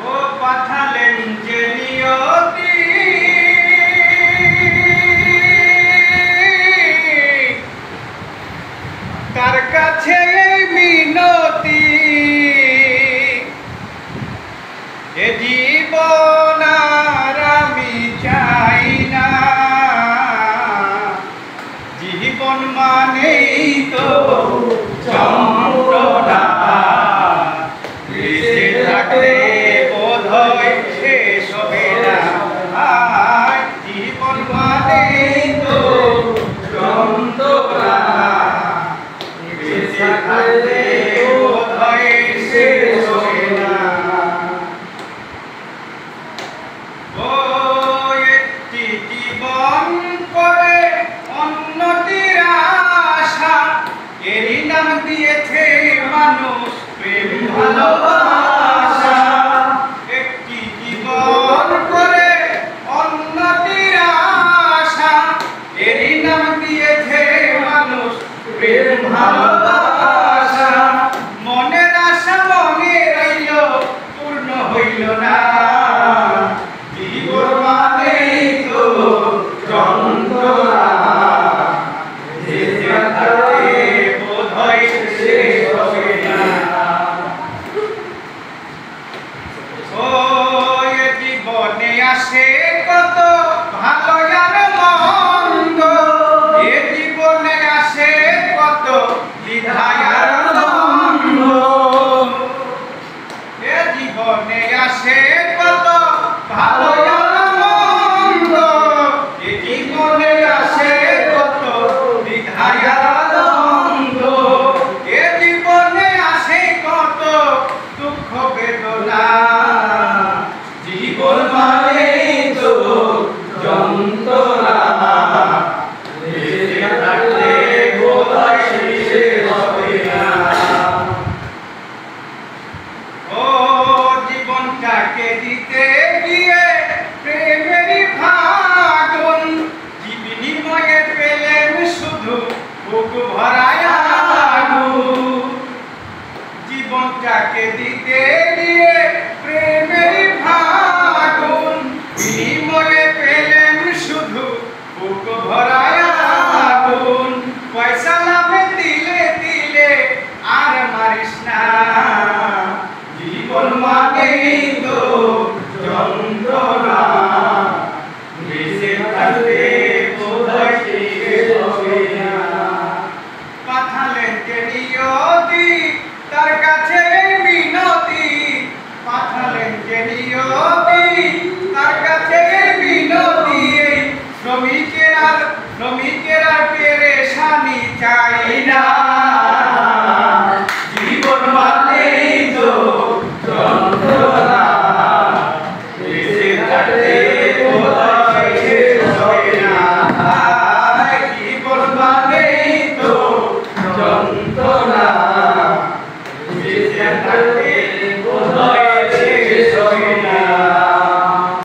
ও পাঠালেন যে নিয়তি তার কাছে মিনতি এ জীবন আর আমি চাই না জীবন মানেই তো যন্ত্রণা বেঁচে থাকলে বোধহয় শেষ হবে না জীবন মানেই তো যন্ত্রণা বেঁচে থাকলে বোধহয় শেষ হবে না ও একটি জীবন করে উন্নতির আশা এরই নাম দিয়েছে মানুষ প্রেম ভালোবাসা একটি জীবন করে উন্নতির আশা এরই নাম দিয়েছে মানুষ প্রেম ভালোবাসা মনের আশা মনে রইল পূর্ণ হইল না জীবন মানেই তো যন্ত্রণা বেঁচে থাকলে বোধহয় শেষ হবে না ও এ জীবনে আসে কত ভালো আর মন্দ এ জীবনে আসে কত দ্বিধা আর দ্বন্দ্ব এ জীবনে আসে কত ভালো আর মন্দ এ জীবনে আসে কত দ্বিধা আর দ্বন্দ্ব এ জীবনে আসে কত দুঃখ বেদনা জীবন মানেই তো যন্ত্রণা বেঁচে থাকলে বোধহয় শেষ হবে না ও জীবনটাকে দিতে গিয়ে প্রেমেরই ফাগুন বিনিময়ে পেলেন শুধু বুক ভরায় আগুন জীবনটাকে দিতে